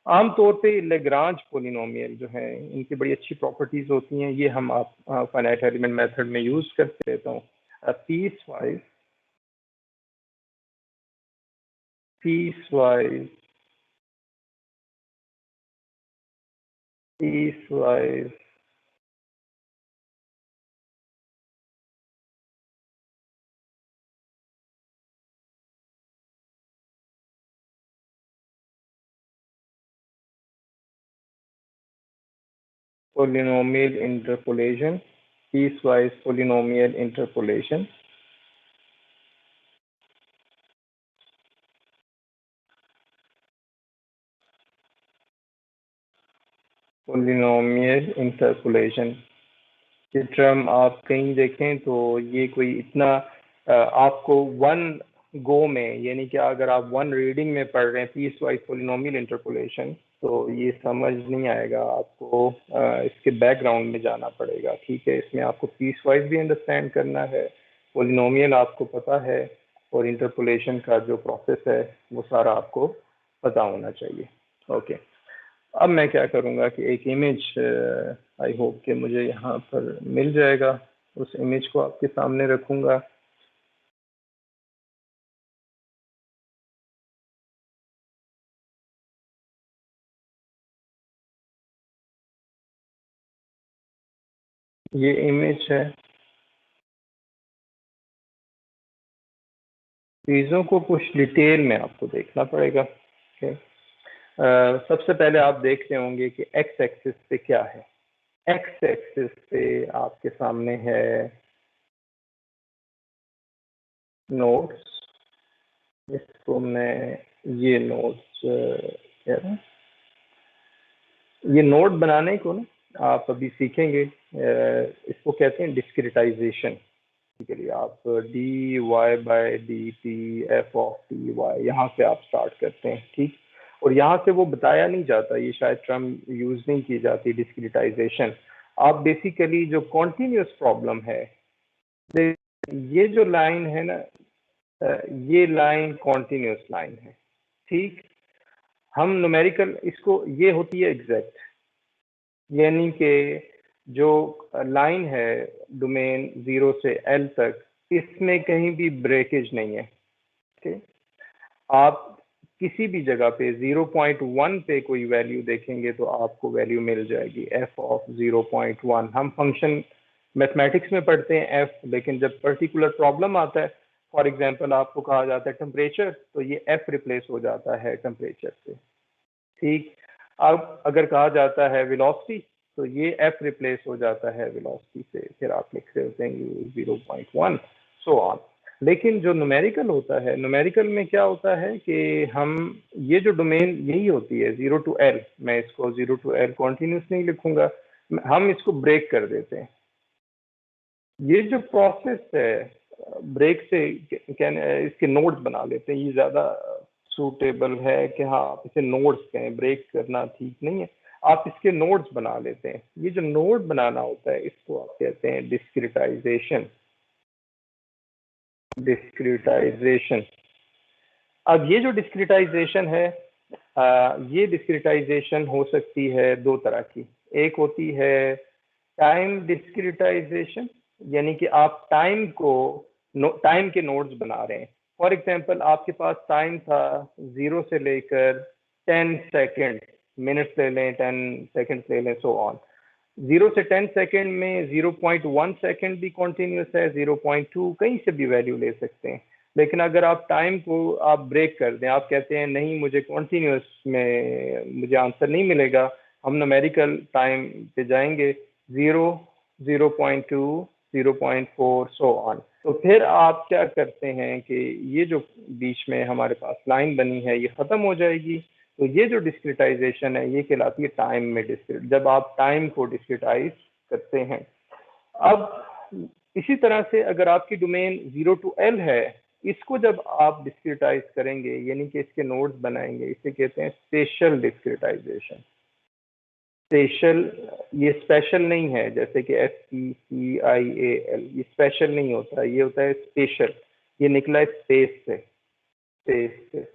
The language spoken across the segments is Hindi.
आमतौर पे लेग्रांज पोलिनोमियल जो है इनकी बड़ी अच्छी प्रॉपर्टीज होती हैं, ये हम आप फाइनाइट एलिमेंट मेथड में यूज करते रहता हूँ। Piecewise piecewise piecewise polynomial interpolation, piecewise polynomial interpolation. Polynomial interpolation ये टर्म आप कहीं देखें तो ये कोई इतना आपको वन गो में, यानी कि अगर आप वन रीडिंग में पढ़ रहे हैं पीस वाइज पोलिनोमियल इंटरपोलेशन, तो ये समझ नहीं आएगा आपको, इसके बैकग्राउंड में जाना पड़ेगा। ठीक है, इसमें आपको पीस वाइज भी अंडरस्टैंड करना है, पोलिनोमियल आपको पता है, और इंटरपोलेशन का जो प्रोसेस है वो सारा आपको पता होना चाहिए। ओके, अब मैं क्या करूँगा कि एक इमेज आई होप कि मुझे यहाँ पर मिल जाएगा, उस इमेज को आपके सामने रखूँगा। ये इमेज है, चीज़ों को कुछ डिटेल में आपको देखना पड़ेगा। ओके, सबसे पहले आप देख रहे होंगे कि एक्स एक्सिस पे क्या है। एक्स एक्सिस पे आपके सामने है नोड्स, इसको मैं ये नोड्स कह रहा हूँ, ये नोड बनाने को ना आप अभी सीखेंगे, इसको कहते हैं डिस्क्रिटाइजेशन के लिए। आप D Y by D T F of T Y यहाँ से आप स्टार्ट करते हैं। ठीक, और यहाँ से वो बताया नहीं जाता, ये शायद टर्म यूज नहीं की जाती डिस्क्रिटाइजेशन। आप बेसिकली जो कॉन्टिन्यूस प्रॉब्लम है, ये जो लाइन है ना, ये लाइन कॉन्टिन्यूस लाइन है। ठीक, हम न्यूमेरिकल इसको, ये होती है एग्जैक्ट, यानी कि जो लाइन है डोमेन 0 से L तक, इसमें कहीं भी ब्रेकेज नहीं है। ठीक, आप किसी भी जगह पे 0.1 पे कोई वैल्यू देखेंगे तो आपको वैल्यू मिल जाएगी f ऑफ 0.1। हम फंक्शन मैथमेटिक्स में पढ़ते हैं f, लेकिन जब पर्टिकुलर प्रॉब्लम आता है, फॉर एग्जांपल आपको कहा जाता है टेम्परेचर, तो ये f रिप्लेस हो जाता है टेम्परेचर से। ठीक, अब अगर कहा जाता है वेलोसिटी, तो ये f रिप्लेस हो जाता है वेलोसिटी से, फिर आप लिख रहे होते हैं 0.1 सो ऑन। लेकिन जो न्यूमेरिकल होता है, न्यूमेरिकल में क्या होता है कि हम, ये जो डोमेन यही होती है 0 to L, मैं इसको 0 to L कॉन्टिन्यूस नहीं लिखूंगा, हम इसको ब्रेक कर देते हैं। ये जो प्रोसेस है ब्रेक से कहने, इसके नोड्स बना लेते हैं, ये ज़्यादा सूटेबल है कि हाँ आप इसे नोड्स कहें, ब्रेक करना ठीक नहीं है, आप इसके नोड्स बना लेते हैं। ये जो नोड बनाना होता है इसको आप कहते हैं डिस्क्रिटाइजेशन। डिस्क्रिटाइजेशन, अब ये जो डिस्क्रिटाइजेशन है, ये डिस्क्रिटाइजेशन हो सकती है दो तरह की। एक होती है टाइम डिस्क्रिटाइजेशन, यानी कि आप टाइम को, टाइम के नोड्स बना रहे हैं। फॉर एग्जांपल आपके पास टाइम था 0 से लेकर 10 सेकेंड, मिनट्स ले लें, 10 सेकेंड्स ले लें, सो ऑन। 0 से 10 सेकेंड में 0.1 सेकेंड भी कॉन्टिन्यूस है, 0.2 कहीं से भी वैल्यू ले सकते हैं। लेकिन अगर आप टाइम को आप ब्रेक कर दें, आप कहते हैं नहीं मुझे कॉन्टिन्यूस में मुझे आंसर नहीं मिलेगा, हम न्यूमेरिकल टाइम पे जाएंगे, 0, 0.2, 0.4 सो ऑन। तो फिर आप क्या करते हैं कि ये जो बीच में हमारे पास लाइन बनी है ये ख़त्म हो जाएगी। तो ये जो डिस्क्रिटाइजेशन है ये कहलाती है टाइम में डिस्क्रिट, जब आप टाइम को डिस्क्रिटाइज करते हैं। अब इसी तरह से अगर आपकी डोमेन 0 to L है, इसको जब आप डिस्क्रिटाइज करेंगे, यानी कि इसके नोड्स बनाएंगे, इसे कहते हैं स्पेशल डिस्क्रिटाइजेशन। स्पेशल, ये स्पेशल नहीं है जैसे कि SPECIAL, ये स्पेशल नहीं होता, ये होता है स्पेशल, ये निकला है स्पेस से, स्पेस से।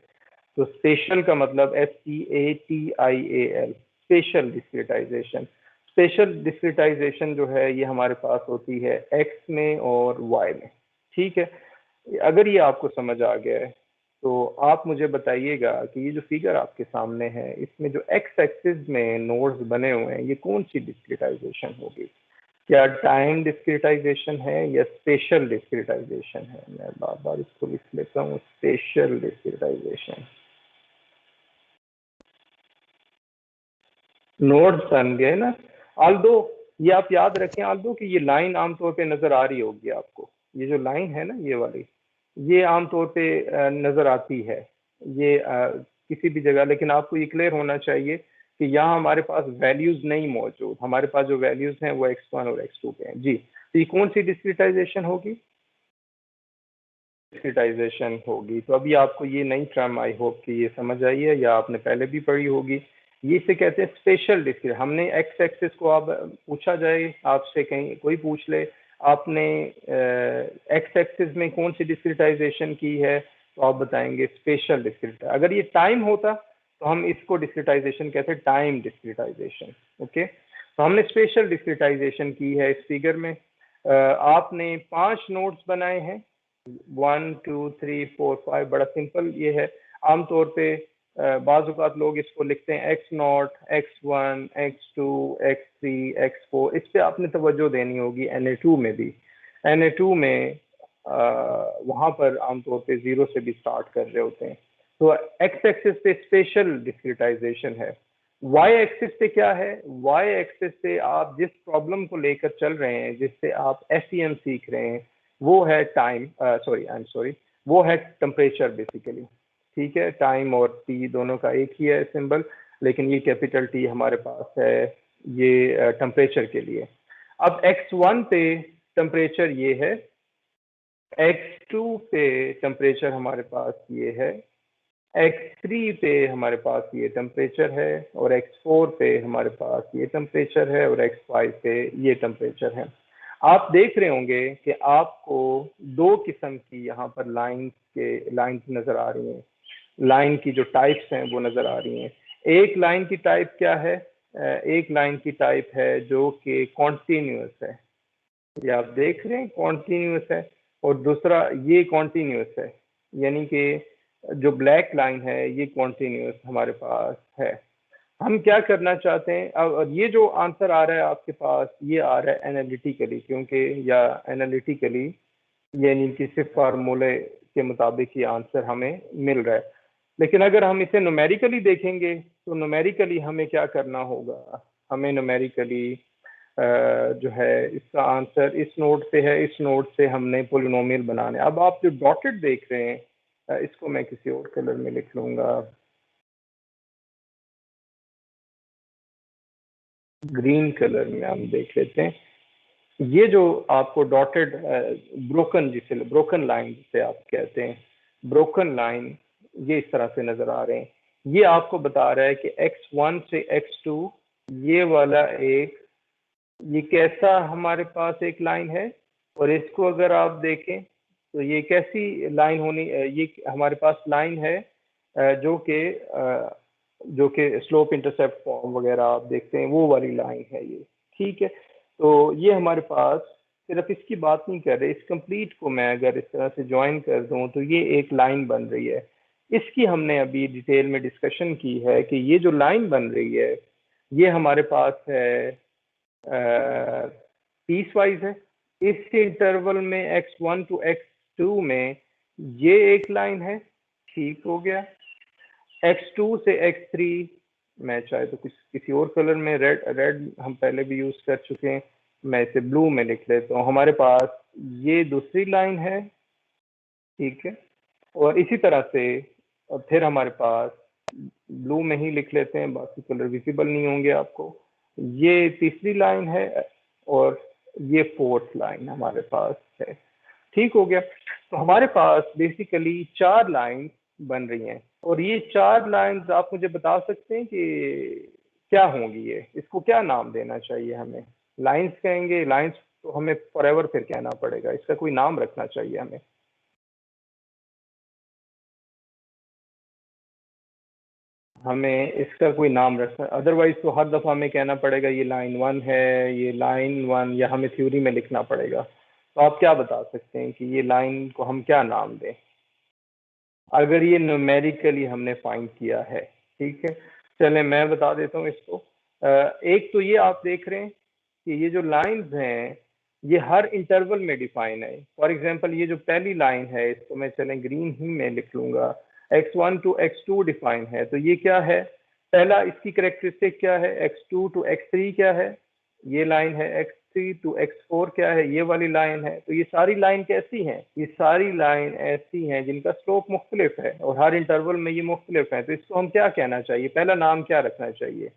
तो स्पेशल का मतलब SPATIAL, special discretization. Special discretization जो है ये हमारे पास होती है एक्स में और वाई में। ठीक है, अगर ये आपको समझ आ गया है तो आप मुझे बताइएगा कि ये जो फिगर आपके सामने है इसमें जो एक्स एक्सिस में नोड्स बने हुए हैं ये कौन सी डिस्क्रिटाइजेशन होगी? क्या टाइम डिस्क्रिटाइजेशन है या स्पेशल डिस्क्रिटाइजेशन है? मैं बार बार इसको लिख लेता हूँ, स्पेशल डिस्क्रिटाइजेशन। नोड्स बन गए ना। आल्दो ये आप याद रखें आल्दो कि ये लाइन आमतौर पे नजर आ रही होगी आपको, ये जो लाइन है ना ये वाली, ये आमतौर पे नजर आती है ये किसी भी जगह, लेकिन आपको ये क्लियर होना चाहिए कि यहाँ हमारे पास वैल्यूज नहीं मौजूद, हमारे पास जो वैल्यूज हैं वो x1 और x2 पे हैं जी। तो ये कौन सी डिस्क्रिटाइजेशन होगी? डिस्क्रिटाइजेशन होगी। तो अभी आपको ये नई टर्म आई होप कि ये समझ आई है या आपने पहले भी पढ़ी होगी। ये इसे कहते हैं स्पेशल डिस्क्रिट। हमने एक्स एक्सिस को आप पूछा जाए आपसे, कहीं कोई पूछ ले आपने एक्स एक्सिस में कौन सी डिस्क्रिटाइजेशन की है तो आप बताएंगे स्पेशल डिस्क्रिट। अगर ये टाइम होता तो हम इसको डिस्क्रिटाइजेशन कहते हैं टाइम डिस्क्रिटाइजेशन। ओके, तो हमने स्पेशल डिस्क्रिटाइजेशन की है इस फिगर में। आपने 5 नोट्स बनाए हैं, 1 2 3 4 5, बड़ा सिंपल ये है। आमतौर पे बाज़ औक़ात लोग इसको लिखते हैं x0, x1, x2, x3, x4। इस पे आपने तवज्जो देनी होगी। Na2 में भी, Na2 में वहाँ पर आमतौर पे 0 से भी स्टार्ट कर रहे होते हैं। तो एक्स एक्सिस पे स्पेशल डिस्क्रिटाइजेशन है। वाई एक्सिस पे क्या है? वाई एक्सिस पे आप जिस प्रॉब्लम को लेकर चल रहे हैं, जिससे आप SEM सीख रहे हैं, वो है time, sorry I am sorry, वो है टेम्परेचर बेसिकली। ठीक है, टाइम और टी दोनों का एक ही है सिंबल, लेकिन ये कैपिटल टी हमारे पास है ये टेम्परेचर के लिए। अब x1 पे टेम्परेचर ये है, x2 पे टेम्परेचर हमारे पास ये है, x3 पे हमारे पास ये टेम्परेचर है, और x4 पे हमारे पास ये टेम्परेचर है, और x5 पे ये टेम्परेचर है। आप देख रहे होंगे कि आपको 2 किस्म की यहाँ पर लाइंस नजर आ रही हैं। लाइन की जो टाइप्स हैं वो नजर आ रही हैं। एक लाइन की टाइप क्या है? एक लाइन की टाइप है जो कि कॉन्टिन्यूस है, ये आप देख रहे हैं कॉन्टिन्यूस है, और दूसरा ये कॉन्टिन्यूस है, यानी कि जो ब्लैक लाइन है ये कॉन्टिन्यूस हमारे पास है। हम क्या करना चाहते हैं अब? ये जो आंसर आ रहा है आपके पास ये आ रहा है एनालिटिकली, क्योंकि या एनालिटिकली यानी कि सिर्फ फार्मूले के मुताबिक ये आंसर हमें मिल रहा है। लेकिन अगर हम इसे न्यूमेरिकली देखेंगे तो न्यूमेरिकली हमें क्या करना होगा? हमें न्यूमेरिकली जो है इसका आंसर इस नोड से है, इस नोड से हमने पोलिनोमियल बनाने। अब आप जो डॉटेड देख रहे हैं इसको मैं किसी और कलर में लिख लूंगा, ग्रीन कलर में हम देख लेते हैं। ये जो आपको डॉटेड ब्रोकन, जिसे ब्रोकन लाइन जिसे आप कहते हैं, ब्रोकन लाइन ये इस तरह से नजर आ रहे हैं। ये आपको बता रहा है कि x1 से x2 ये वाला एक, ये कैसा हमारे पास एक लाइन है, और इसको अगर आप देखें तो ये कैसी लाइन होनी, ये हमारे पास लाइन है जो कि स्लोप इंटरसेप्ट फॉर्म वगैरह आप देखते हैं वो वाली लाइन है ये। ठीक है, तो ये हमारे पास, सिर्फ इसकी बात नहीं कर रहे, इस कंप्लीट को मैं अगर इस तरह से ज्वाइन कर दूं तो ये एक लाइन बन रही है। इसकी हमने अभी डिटेल में डिस्कशन की है कि ये जो लाइन बन रही है ये हमारे पास है पीस वाइज है। इस इंटरवल में x1 to x2 में ये एक लाइन है। ठीक हो गया। x2 से x3 मैं चाहे तो कुछ किसी और कलर में, रेड रेड हम पहले भी यूज कर चुके हैं, मैं इसे ब्लू में लिख लेता हूँ। हमारे पास ये दूसरी लाइन है। ठीक है, और इसी तरह से फिर हमारे पास ब्लू में ही लिख लेते हैं, बाकी कलर विजिबल नहीं होंगे आपको। ये तीसरी लाइन है, और ये फोर्थ लाइन हमारे पास है। ठीक हो गया। तो हमारे पास बेसिकली 4 लाइन बन रही हैं, और ये 4 लाइंस आप मुझे बता सकते हैं कि क्या होंगी? ये इसको क्या नाम देना चाहिए हमें? लाइंस कहेंगे? लाइंस तो हमें फॉरएवर फिर कहना पड़ेगा, इसका कोई नाम रखना चाहिए हमें। हमें इसका कोई नाम रखना, अदरवाइज तो हर दफ़ा हमें कहना पड़ेगा ये लाइन 1 है, ये लाइन 1, या हमें थ्योरी में लिखना पड़ेगा। तो आप क्या बता सकते हैं कि ये लाइन को हम क्या नाम दें अगर ये न्यूमेरिकली हमने फाइंड किया है? ठीक है, चलें मैं बता देता हूँ इसको। एक तो ये आप देख रहे हैं कि ये जो लाइंस हैं ये हर इंटरवल में डिफाइन है। फॉर एग्जांपल ये जो पहली लाइन है इसको मैं चलें ग्रीन ही में लिख लूंगा, x1 टू x2 डिफाइन है। तो ये क्या है, पहला इसकी करेक्टरिस्टिक क्या है, x2 टू x3 क्या है, ये लाइन है। x3 टू x4 क्या है, ये वाली लाइन है। तो ये सारी लाइन कैसी हैं, ये सारी लाइन ऐसी हैं जिनका स्लोप मुख्तलिफ है और हर इंटरवल में ये मुख्तलिफ है। तो इसको हम क्या कहना चाहिए, पहला नाम क्या रखना चाहिए?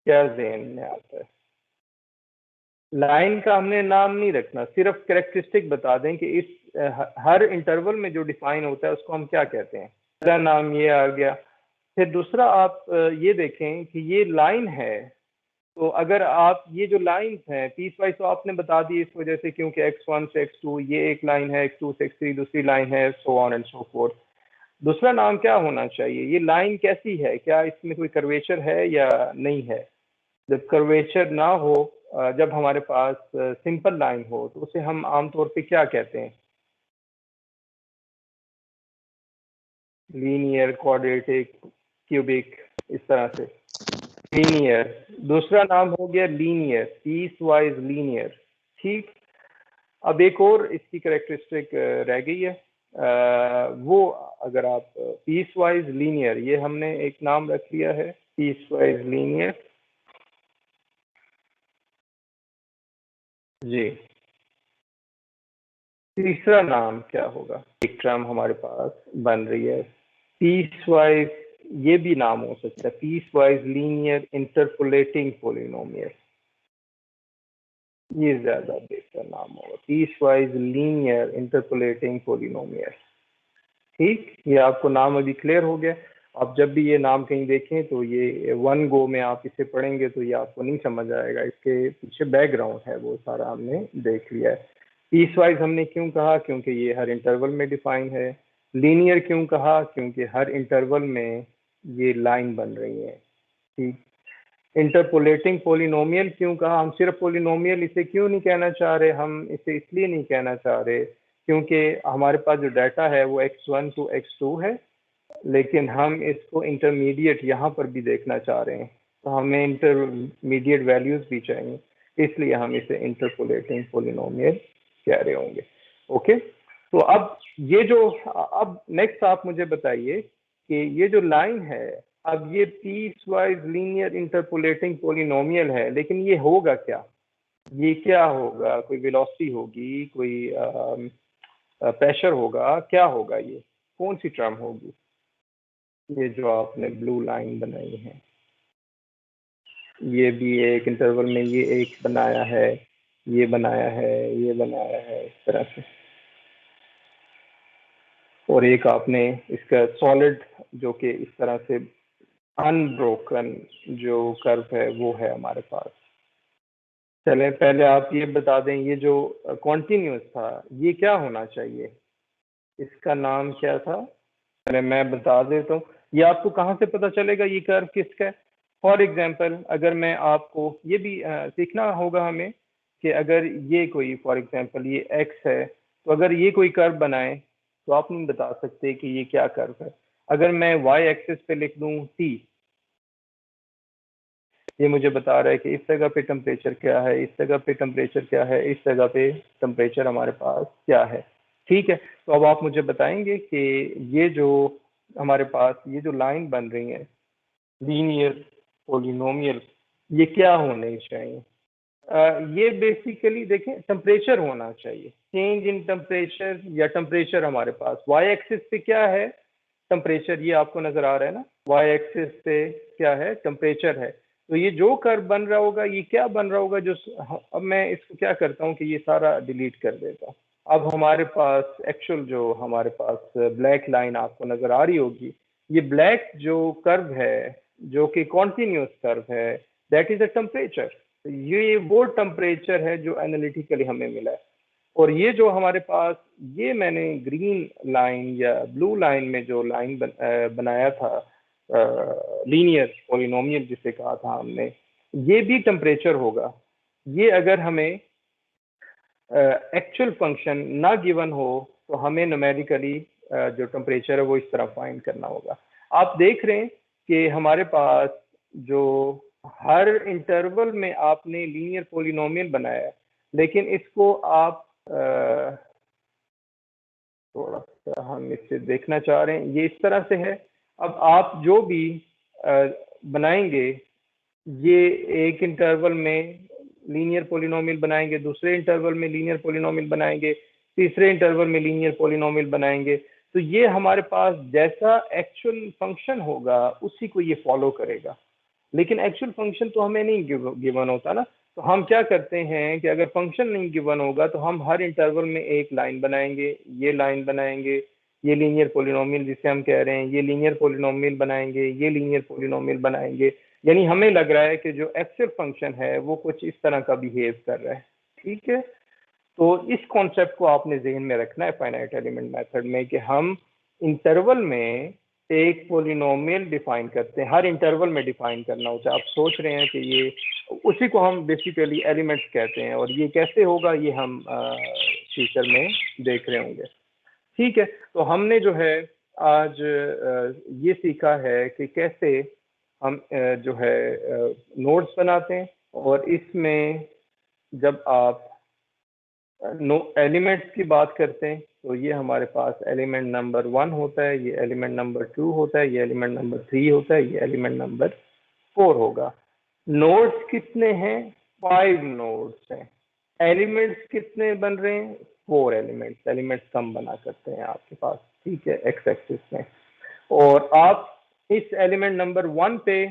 क्या ज़हन में आता है? लाइन का हमने नाम नहीं रखना, सिर्फ कैरेक्टरिस्टिक बता दें कि इस हर इंटरवल में जो डिफाइन होता है उसको हम क्या कहते हैं। पहला नाम ये आ गया। फिर दूसरा आप ये देखें कि ये लाइन है, तो अगर आप ये जो लाइंस हैं पीस वाइज तो आपने बता दी इस वजह से क्योंकि x1 से x2 ये एक लाइन है, x2 से x3 दूसरी लाइन है, so on and so fourth. दूसरा नाम क्या होना चाहिए, ये लाइन कैसी है, क्या इसमें कोई कर्वेचर है या नहीं है? जब कर्वेचर ना हो, जब हमारे पास सिंपल लाइन हो तो उसे हम आमतौर पे क्या कहते हैं? लीनियर, क्वाड्रेटिक, क्यूबिक, इस तरह से। लीनियर। दूसरा नाम हो गया लीनियर, पीस वाइज लीनियर। ठीक। अब एक और इसकी करेक्टरिस्टिक रह गई है, वो अगर आप पीस वाइज लीनियर, ये हमने एक नाम रख लिया है पीस वाइज लीनियर। जी। तीसरा नाम क्या होगा? एक टर्म हमारे पास बन रही है पीस वाइज, ये भी नाम हो सकता है piecewise linear interpolating polynomial. ये ज्यादा बेहतर नाम होगा, piecewise linear interpolating polynomial. ठीक, ये आपको नाम अभी क्लियर हो गया। आप जब भी ये नाम कहीं देखें तो ये वन गो में आप इसे पढ़ेंगे तो ये आपको नहीं समझ आएगा, इसके पीछे बैकग्राउंड है वो सारा हमने देख लिया है। पीस वाइज हमने क्यों कहा, क्योंकि ये हर इंटरवल में डिफाइन है। लीनियर क्यों कहा, क्योंकि हर इंटरवल में ये लाइन बन रही है। ठीक। इंटरपोलेटिंग पोलिनोमियल क्यों कहा, हम सिर्फ पोलिनोमियल इसे क्यों नहीं कहना चाह रहे, हम इसे इसलिए नहीं कहना चाह रहे क्योंकि हमारे पास जो डाटा है वो x1 टू x2 है, लेकिन हम इसको इंटरमीडिएट यहाँ पर भी देखना चाह रहे हैं, तो हमें इंटरमीडिएट वैल्यूज भी चाहिए, इसलिए हम इसे इंटरपोलेटिंग पोलिनोमियल कह रहे होंगे। ओके, तो अब ये जो, अब नेक्स्ट आप मुझे बताइए कि ये जो लाइन है, अब ये piecewise linear interpolating polynomial है, लेकिन ये होगा क्या, ये क्या होगा, कोई वेलोसिटी होगी, कोई प्रेशर होगा, क्या होगा, ये कौन सी टर्म होगी? ये जो आपने ब्लू लाइन बनाई है, ये भी एक इंटरवल में ये एक बनाया है, ये बनाया है, ये बनाया है, इस तरह से। और एक आपने इसका सॉलिड जो कि इस तरह से अनब्रोकन जो कर्व है वो है हमारे पास। चलें पहले आप ये बता दें, ये जो कॉन्टिन्यूस था ये क्या होना चाहिए, इसका नाम क्या था? पहले मैं बता देता हूँ, ये आपको कहाँ से पता चलेगा ये कर्व किसका है? फॉर एग्जांपल अगर मैं आपको ये भी सीखना होगा हमें कि अगर ये कोई फॉर एग्जांपल ये x है, तो अगर ये कोई कर्व बनाए तो आप नहीं बता सकते कि ये क्या कर्व है। अगर मैं y एक्सिस पे लिख दूं t, ये मुझे बता रहा है कि इस जगह पे टेम्परेचर क्या है, इस जगह पे टेम्परेचर क्या है, इस जगह पे टेम्परेचर हमारे पास क्या है। ठीक है, तो अब आप मुझे बताएंगे कि ये जो हमारे पास ये जो लाइन बन रही है लीनियर पोलिनोमियल, ये क्या होने चाहिए? ये बेसिकली देखें टेम्परेचर होना चाहिए, चेंज इन टेम्परेचर, या टेम्परेचर हमारे पास वाई एक्सिस पे क्या है, टेम्परेचर, ये आपको नजर आ रहा है ना, वाई एक्सिस पे क्या है, टेम्परेचर है। तो ये जो कर्व बन रहा होगा ये क्या बन रहा होगा, जो अब मैं इसको क्या करता हूँ कि ये सारा डिलीट कर देता हूँ। अब हमारे पास एक्चुअल जो हमारे पास ब्लैक लाइन आपको नजर आ रही होगी, ये ब्लैक जो कर्व है जो कि कॉन्टिन्यूस कर्व है, दैट इज अ टेम्परेचर। ये वो टेम्परेचर है जो एनालिटिकली हमें मिला है। और ये जो हमारे पास, ये मैंने ग्रीन लाइन या ब्लू लाइन में जो लाइन बनाया था, लीनियर पॉलिनोमियल जिसे कहा था हमने, ये भी टेम्परेचर होगा। ये अगर हमें एक्चुअल फंक्शन ना गिवन हो तो हमें न्यूमेरिकली जो टेम्परेचर है वो इस तरह फाइंड करना होगा। आप देख रहे हैं कि हमारे पास जो हर इंटरवल में आपने लीनियर पॉलिनोमियल बनाया है, लेकिन इसको आप थोड़ा सा हम इससे देखना चाह रहे हैं, ये इस तरह से है। अब आप जो भी बनाएंगे, ये एक इंटरवल में लीनियर पॉलिनोमियल बनाएंगे, दूसरे इंटरवल में लीनियर पॉलिनोमियल बनाएंगे, तीसरे इंटरवल में लीनियर पॉलिनोमियल बनाएंगे। तो ये हमारे पास जैसा एक्चुअल फंक्शन होगा उसी को ये फॉलो करेगा। लेकिन एक्चुअल फंक्शन तो हमें नहीं गिवन होता ना, तो हम क्या करते हैं कि अगर फंक्शन नहीं गिवन होगा तो हम हर इंटरवल में एक लाइन बनाएंगे, ये लाइन बनाएंगे, ये लीनियर पॉलिनोमियल जिसे हम कह रहे हैं, ये लीनियर पॉलिनोमियल बनाएंगे, ये लीनियर पॉलिनोमियल बनाएंगे। यानी हमें लग रहा है कि जो एक्चुअल फंक्शन है वो कुछ इस तरह का बिहेव कर रहा है। ठीक है, तो इस कॉन्सेप्ट को आपने जहन में रखना है फाइनाइट एलिमेंट मेथड में, कि हम इंटरवल में एक पोलिनोमियल डिफाइन करते हैं, हर इंटरवल में डिफाइन करना होता है। आप सोच रहे हैं कि ये उसी को हम बेसिकली एलिमेंट्स कहते हैं, और ये कैसे होगा ये हम फ्यूचर में देख रहे होंगे। ठीक है, तो हमने जो है आज ये सीखा है कि कैसे हम जो है नोट्स बनाते हैं, और इसमें जब आप नो एलिमेंट्स की बात करते हैं तो ये हमारे पास एलिमेंट नंबर 1 होता है, ये एलिमेंट नंबर 2 होता है, ये एलिमेंट नंबर 3 होता है, ये एलिमेंट नंबर 4 होगा। नोड्स कितने हैं? 5 नोड्स हैं। एलिमेंट्स कितने बन रहे हैं? 4 एलिमेंट्स। एलिमेंट्स कम बना करते हैं आपके पास, ठीक है, एक्स एक्सिस में। और आप इस एलिमेंट नंबर 1 पे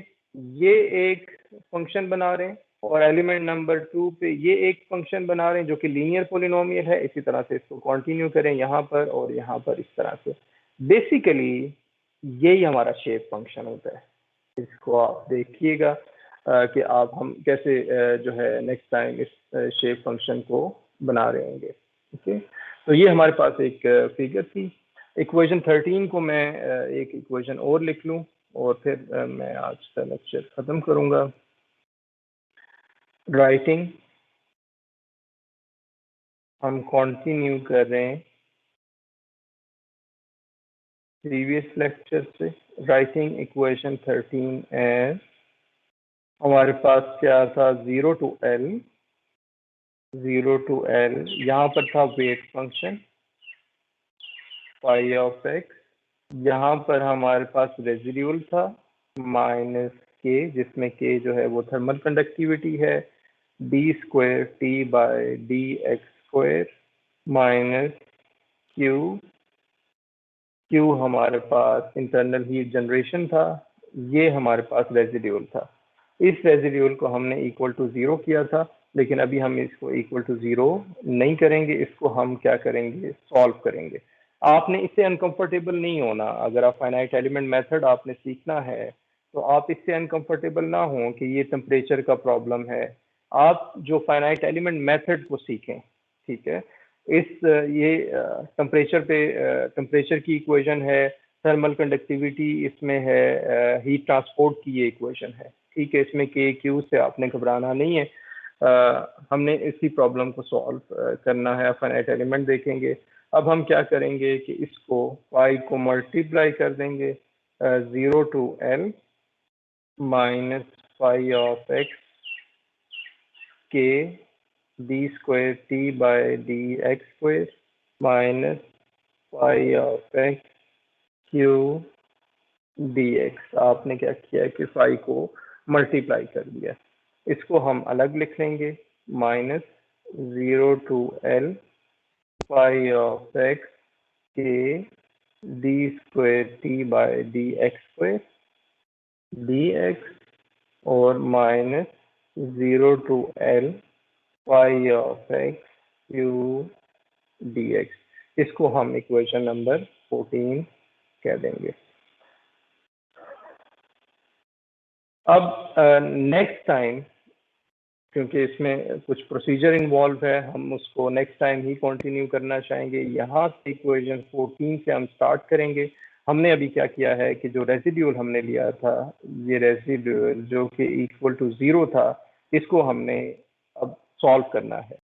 ये एक फंक्शन बना रहे हैं, और एलिमेंट नंबर 2 पे ये एक फंक्शन बना रहे हैं जो कि लीनियर पॉलिनोमियल है। इसी तरह से इसको कंटिन्यू करें यहाँ पर और यहाँ पर, इस तरह से। बेसिकली यही हमारा शेप फंक्शन होता है। इसको आप देखिएगा कि आप हम कैसे जो है नेक्स्ट टाइम इस शेप फंक्शन को बना रहे होंगे। ओके, तो ये हमारे पास एक फिगर थी। इक्वेशन 13 को मैं एक इक्वेशन और लिख लूँ और फिर मैं आज का लेक्चर ख़त्म करूँगा। राइटिंग हम कंटिन्यू कर रहे हैं प्रीवियस लेक्चर से। राइटिंग इक्वेशन 13 एज, हमारे पास क्या था, 0 to L, 0 to L, यहाँ पर था weight function phi of X, यहाँ पर हमारे पास रेजिड्यूल था माइनस के, जिसमें के जो है वो थर्मल कंडक्टिविटी है, D square T by D x square minus Q, Q हमारे पास इंटरनल हीट जनरेशन था, ये हमारे पास रेजिड्यूल था। इस रेजिड्यूल को हमने इक्वल टू 0 किया था, लेकिन अभी हम इसको इक्वल टू 0 नहीं करेंगे, इसको हम क्या करेंगे, सॉल्व करेंगे। आपने इससे अनकंफर्टेबल नहीं होना। अगर आप फाइनाइट एलिमेंट मेथड आपने सीखना है तो आप इससे अनकंफर्टेबल ना हो कि ये टेम्परेचर का प्रॉब्लम है। आप जो फाइनाइट एलिमेंट मेथड को सीखें, ठीक है। इस ये टेम्परेचर पे टेम्परेचर की इक्वेशन है, थर्मल कंडक्टिविटी इसमें है, हीट ट्रांसपोर्ट की ये इक्वेशन है, ठीक है। इसमें के क्यू से आपने घबराना नहीं है। हमने इसी प्रॉब्लम को सॉल्व करना है, फाइनाइट एलिमेंट देखेंगे। अब हम क्या करेंगे कि इसको पाई को मल्टीप्लाई कर देंगे 0 to L minus pi of x के d square T by D x square minus pi of x q d x. आपने क्या किया कि फाई को मल्टीप्लाई कर दिया। इसको हम अलग लिख लेंगे, minus 0 to L pi of x के d square T by D x square d x, और minus 0 to L pi of x q d x. इसको हम इक्वेशन नंबर 14 कह देंगे। अब नेक्स्ट टाइम क्योंकि इसमें कुछ प्रोसीजर इन्वॉल्व है, हम उसको नेक्स्ट टाइम ही कंटिन्यू करना चाहेंगे। यहाँ से इक्वेशन 14 से हम स्टार्ट करेंगे। हमने अभी क्या किया है कि जो रेसिड्यूल हमने लिया था, ये रेसिड्यूल जो कि इक्वल टू 0 था, इसको हमने अब सॉल्व करना है।